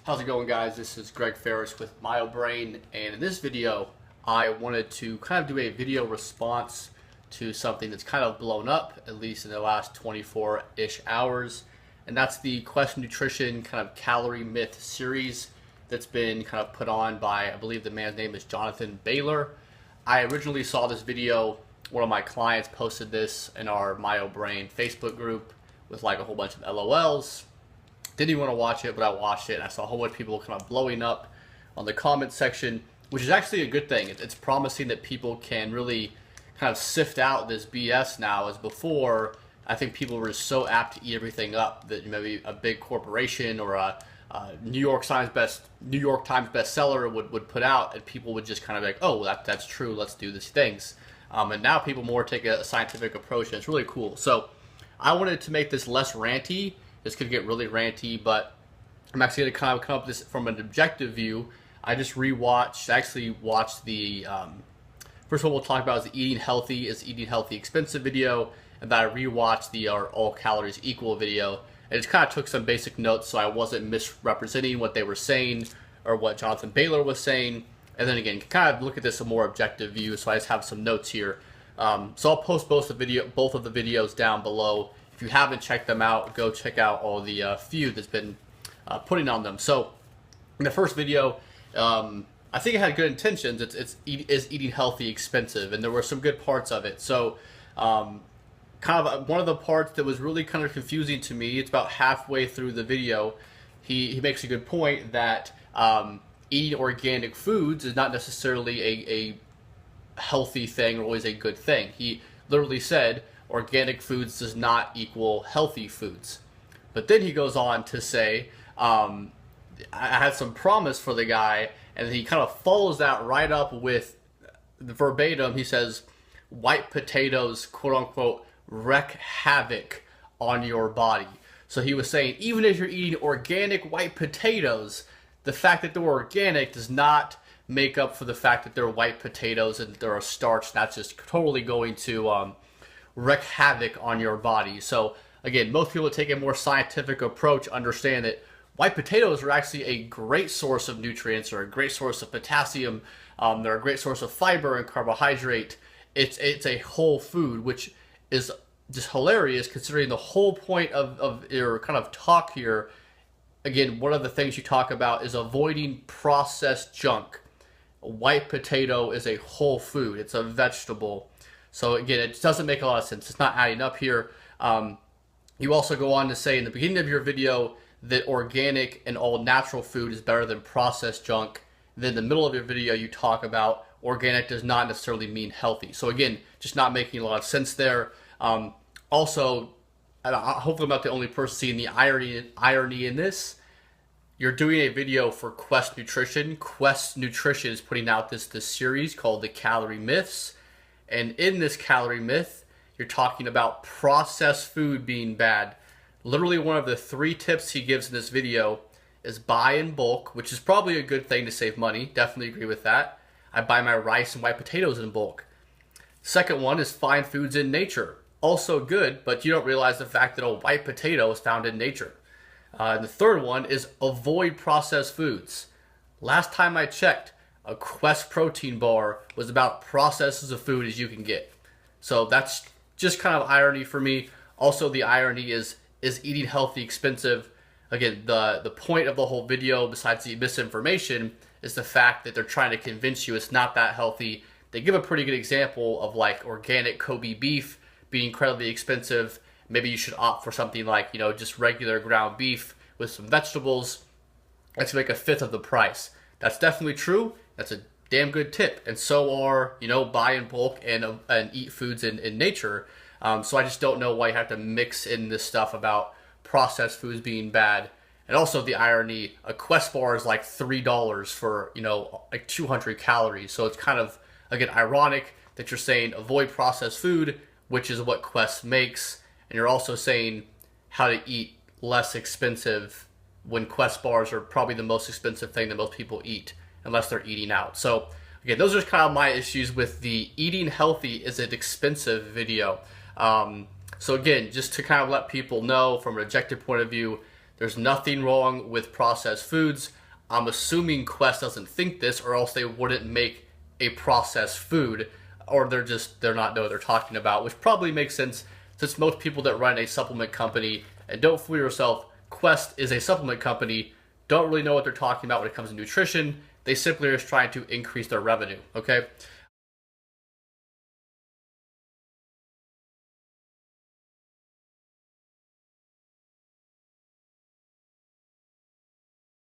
How's it going, guys? This is Greg Ferris with MyoBrain, and in this video I wanted to kind of do a video response to something that's kind of blown up, at least in the last 24-ish hours, and that's the Quest Nutrition kind of calorie myth series that's been kind of put on by, I believe the man's name is Jonathan Baylor. I originally saw this video, one of my clients posted this in our MyoBrain Facebook group with like a whole bunch of LOLs. Didn't even want to watch it, but I watched it, and I saw a whole bunch of people kind of blowing up on the comment section, which is actually a good thing. It's promising that people can really kind of sift out this BS now, as before, I think people were just so apt to eat everything up that maybe a big corporation or a New York Times bestseller would put out, and people would just kind of be like, oh, that's true, let's do these things. And now people more take a scientific approach, and it's really cool. So I wanted to make this less ranty. This could get really ranty, but I'm actually going to kind of come up with this from an objective view. I actually watched the, first one we'll talk about is the Eating Healthy Expensive video, and then I rewatched the All Calories Equal video, and just kind of took some basic notes so I wasn't misrepresenting what they were saying or what Jonathan Baylor was saying. And then again, kind of look at this a more objective view, so I just have some notes here. So I'll post both of the videos down below. If you haven't checked them out, go check out all the feud that's been putting on them. So in the first video, I think it had good intentions. Is eating healthy expensive? And there were some good parts of it. So kind of one of the parts that was really kind of confusing to me, it's about halfway through the video, he makes a good point that eating organic foods is not necessarily a healthy thing or always a good thing. He literally said, organic foods does not equal healthy foods. But then he goes on to say, I had some promise for the guy, and he kind of follows that right up with the verbatim. He says, white potatoes, quote unquote, wreak havoc on your body. So he was saying, even if you're eating organic white potatoes, the fact that they're organic does not make up for the fact that they're white potatoes and they're a starch. That's just totally going to wreak havoc on your body. So again, most people take a more scientific approach, understand that white potatoes are actually a great source of nutrients, or a great source of potassium. They're a great source of fiber and carbohydrate. It's a whole food, which is just hilarious considering the whole point of your kind of talk here. Again, one of the things you talk about is avoiding processed junk. A white potato is a whole food. It's a vegetable. So again, it doesn't make a lot of sense. It's not adding up here. You also go on to say in the beginning of your video that organic and all natural food is better than processed junk. Then in the middle of your video, you talk about organic does not necessarily mean healthy. So again, just not making a lot of sense there. Also, hopefully I'm not the only person seeing the irony in this. You're doing a video for Quest Nutrition. Quest Nutrition is putting out this series called the Calorie Myths. And in this calorie myth, you're talking about processed food being bad. Literally one of the 3 tips he gives in this video is buy in bulk, which is probably a good thing to save money. Definitely agree with that. I buy my rice and white potatoes in bulk. Second one is find foods in nature. Also good, but you don't realize the fact that a white potato is found in nature. And the third one is avoid processed foods. Last time I checked, a Quest protein bar was about processes of food as you can get. So that's just kind of irony for me. Also, the irony is eating healthy expensive? Again, the point of the whole video, besides the misinformation, is the fact that they're trying to convince you it's not that healthy. They give a pretty good example of like organic Kobe beef being incredibly expensive. Maybe you should opt for something like, just regular ground beef with some vegetables. That's like 1/5 of the price. That's definitely true. That's a damn good tip. And so are, buy in bulk and eat foods in nature. So I just don't know why you have to mix in this stuff about processed foods being bad. And also the irony, a Quest bar is like $3 for, like 200 calories. So it's kind of, again, ironic that you're saying avoid processed food, which is what Quest makes. And you're also saying how to eat less expensive when Quest bars are probably the most expensive thing that most people eat, unless they're eating out. So again, those are kind of my issues with the eating healthy is it expensive video. So again, just to kind of let people know from an objective point of view, There's nothing wrong with processed foods. I'm assuming Quest doesn't think this, or else they wouldn't make a processed food, or they're not know what they're talking about, which probably makes sense since most people that run a supplement company, and don't fool yourself, Quest is a supplement company, don't really know what they're talking about when it comes to nutrition. They simply are just trying to increase their revenue, okay?